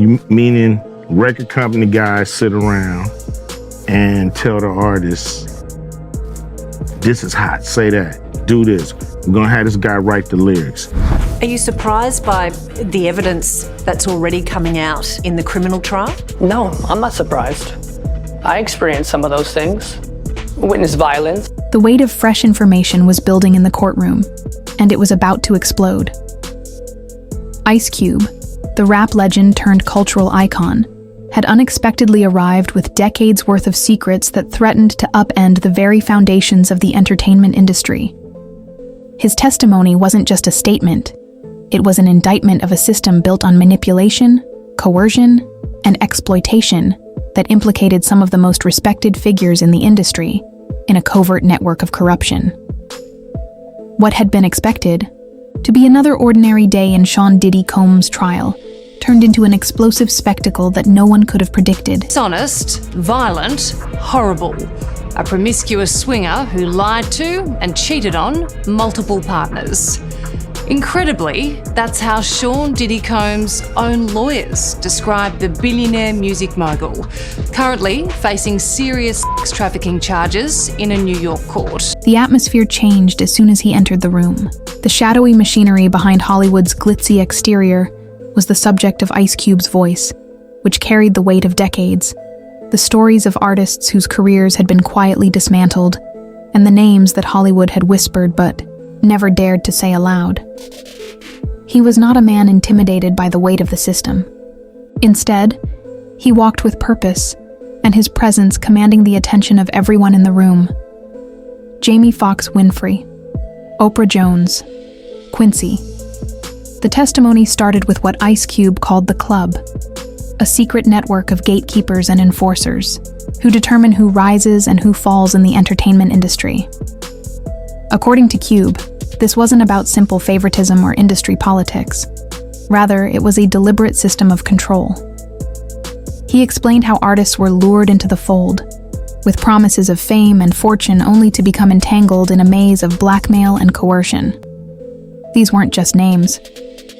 Meaning record company guys sit around and tell the artists, this is hot, say that, do this. We're gonna have this guy write the lyrics. Are you surprised by the evidence that's already coming out in the criminal trial? No, I'm not surprised. I experienced some of those things. Witnessed violence. The weight of fresh information was building in the courtroom, and it was about to explode. Ice Cube, the rap legend turned cultural icon, had unexpectedly arrived with decades worth of secrets that threatened to upend the very foundations of the entertainment industry. His testimony wasn't just a statement, it was an indictment of a system built on manipulation, coercion, and exploitation that implicated some of the most respected figures in the industry in a covert network of corruption. What had been expected to be another ordinary day in Sean Diddy Combs' trial turned into an explosive spectacle that no one could have predicted. Dishonest, violent, horrible. A promiscuous swinger who lied to and cheated on multiple partners. Incredibly, that's how Sean Diddy Combs' own lawyers describe the billionaire music mogul, currently facing serious sex trafficking charges in a New York court. The atmosphere changed as soon as he entered the room. The shadowy machinery behind Hollywood's glitzy exterior was the subject of Ice Cube's voice, which carried the weight of decades, the stories of artists whose careers had been quietly dismantled, and the names that Hollywood had whispered but never dared to say aloud. He was not a man intimidated by the weight of the system. Instead, he walked with purpose, and his presence commanding the attention of everyone in the room. Jamie Foxx Winfrey, Oprah Jones, Quincy. The testimony started with what Ice Cube called the Club, a secret network of gatekeepers and enforcers who determine who rises and who falls in the entertainment industry. According to Cube, this wasn't about simple favoritism or industry politics. Rather, it was a deliberate system of control. He explained how artists were lured into the fold, with promises of fame and fortune only to become entangled in a maze of blackmail and coercion. These weren't just names.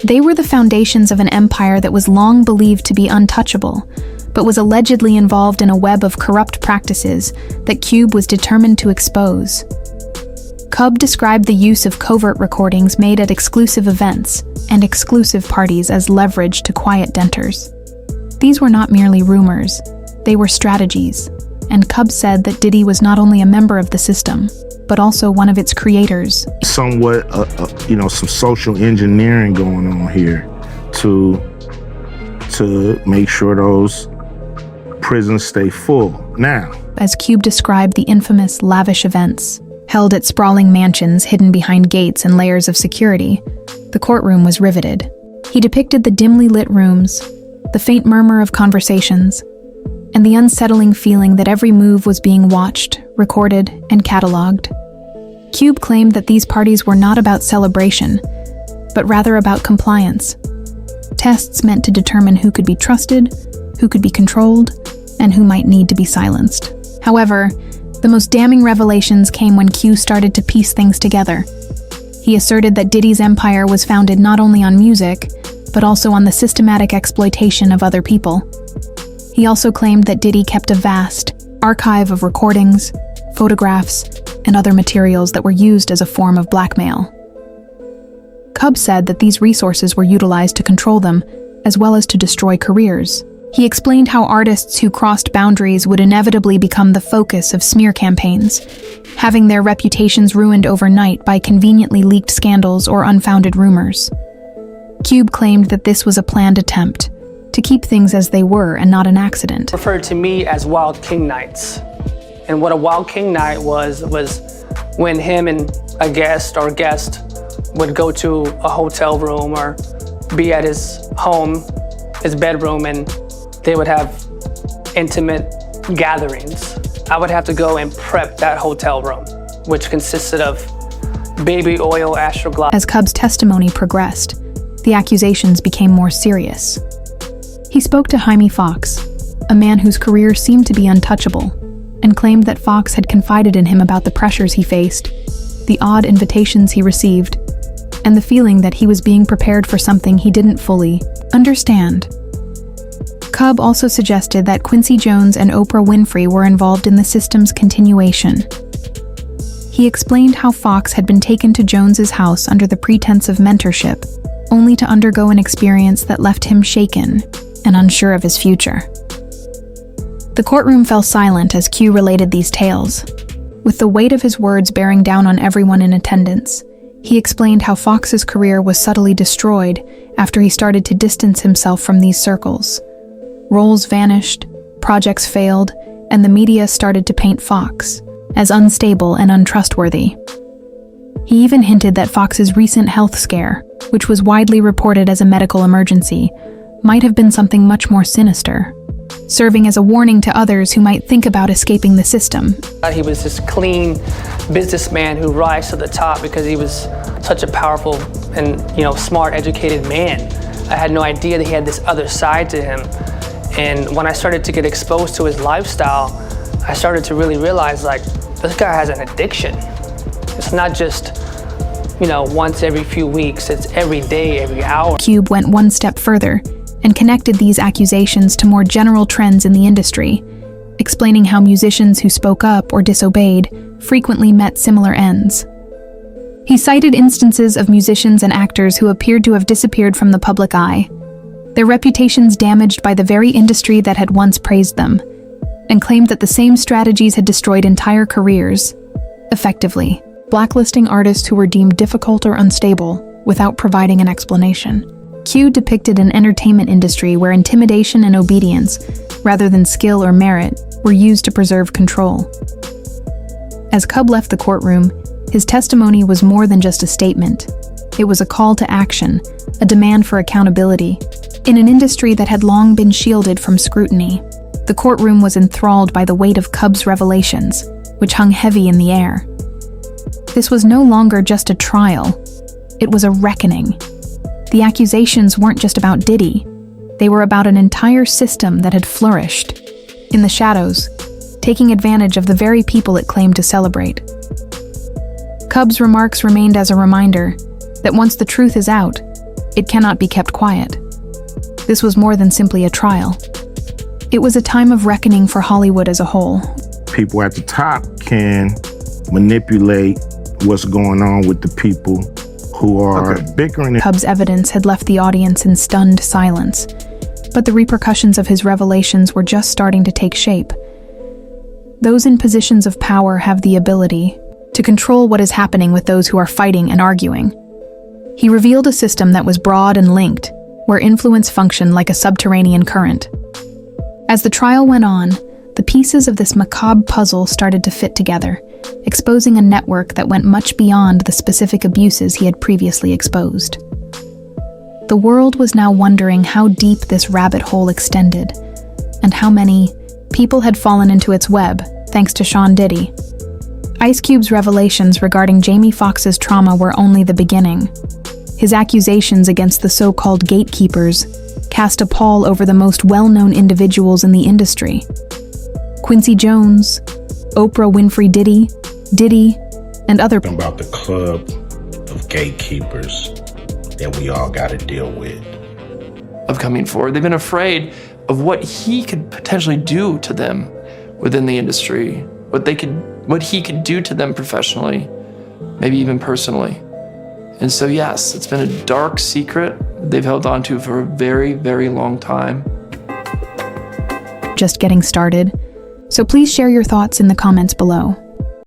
They were the foundations of an empire that was long believed to be untouchable, but was allegedly involved in a web of corrupt practices that Cube was determined to expose. Cub described the use of covert recordings made at exclusive events and exclusive parties as leverage to quiet denters. These were not merely rumors, they were strategies, and Cub said that Diddy was not only a member of the system, but also one of its creators. Somewhat, some social engineering going on here to make sure those prisons stay full. Now, as Cube described the infamous lavish events, held at sprawling mansions hidden behind gates and layers of security, the courtroom was riveted. He depicted the dimly lit rooms, the faint murmur of conversations, and the unsettling feeling that every move was being watched, recorded, and cataloged. Cube claimed that these parties were not about celebration, but rather about compliance. Tests meant to determine who could be trusted, who could be controlled, and who might need to be silenced. However, the most damning revelations came when Q started to piece things together. He asserted that Diddy's empire was founded not only on music, but also on the systematic exploitation of other people. He also claimed that Diddy kept a vast archive of recordings, photographs, and other materials that were used as a form of blackmail. Cub said that these resources were utilized to control them, as well as to destroy careers. He explained how artists who crossed boundaries would inevitably become the focus of smear campaigns, having their reputations ruined overnight by conveniently leaked scandals or unfounded rumors. Cube claimed that this was a planned attempt to keep things as they were and not an accident. Referred to me as Wild King Nights. And what a Wild King Night was when him and a guest would go to a hotel room or be at his home, his bedroom, and they would have intimate gatherings. I would have to go and prep that hotel room, which consisted of baby oil, Astroglide. As Cub's testimony progressed, the accusations became more serious. He spoke to Jamie Foxx, a man whose career seemed to be untouchable, and claimed that Foxx had confided in him about the pressures he faced, the odd invitations he received, and the feeling that he was being prepared for something he didn't fully understand. Cub also suggested that Quincy Jones and Oprah Winfrey were involved in the system's continuation. He explained how Foxx had been taken to Jones's house under the pretense of mentorship, only to undergo an experience that left him shaken and unsure of his future. The courtroom fell silent as Q related these tales. With the weight of his words bearing down on everyone in attendance, he explained how Foxx's career was subtly destroyed after he started to distance himself from these circles. Roles vanished, projects failed, and the media started to paint Foxx as unstable and untrustworthy. He even hinted that Foxx's recent health scare, which was widely reported as a medical emergency, might have been something much more sinister, serving as a warning to others who might think about escaping the system. He was this clean businessman who rise to the top because he was such a powerful and smart, educated man. I had no idea that he had this other side to him. And when I started to get exposed to his lifestyle, I started to really realize, like, this guy has an addiction. It's not just, once every few weeks, it's every day, every hour. Cube went one step further and connected these accusations to more general trends in the industry, explaining how musicians who spoke up or disobeyed frequently met similar ends. He cited instances of musicians and actors who appeared to have disappeared from the public eye, their reputations damaged by the very industry that had once praised them, and claimed that the same strategies had destroyed entire careers, effectively blacklisting artists who were deemed difficult or unstable without providing an explanation. Q depicted an entertainment industry where intimidation and obedience, rather than skill or merit, were used to preserve control. As Cub left the courtroom, his testimony was more than just a statement. It was a call to action, a demand for accountability, in an industry that had long been shielded from scrutiny. The courtroom was enthralled by the weight of Cub's revelations, which hung heavy in the air. This was no longer just a trial. It was a reckoning. The accusations weren't just about Diddy. They were about an entire system that had flourished in the shadows, taking advantage of the very people it claimed to celebrate. Cub's remarks remained as a reminder that once the truth is out, it cannot be kept quiet. This was more than simply a trial. It was a time of reckoning for Hollywood as a whole. People at the top can manipulate what's going on with the people who are bickering. Cub's evidence had left the audience in stunned silence, but the repercussions of his revelations were just starting to take shape. Those in positions of power have the ability to control what is happening with those who are fighting and arguing. He revealed a system that was broad and linked, where influence functioned like a subterranean current. As the trial went on, the pieces of this macabre puzzle started to fit together, exposing a network that went much beyond the specific abuses he had previously exposed. The world was now wondering how deep this rabbit hole extended, and how many people had fallen into its web, thanks to Sean Diddy. Ice Cube's revelations regarding Jamie Foxx's trauma were only the beginning. His accusations against the so-called gatekeepers cast a pall over the most well-known individuals in the industry. Quincy Jones, Oprah Winfrey Diddy, and other about the club of gatekeepers that we all got to deal with. Of coming forward, they've been afraid of what he could potentially do to them within the industry, what he could do to them professionally, maybe even personally. And so yes, it's been a dark secret they've held on to for a very, very long time. Just getting started. So please share your thoughts in the comments below.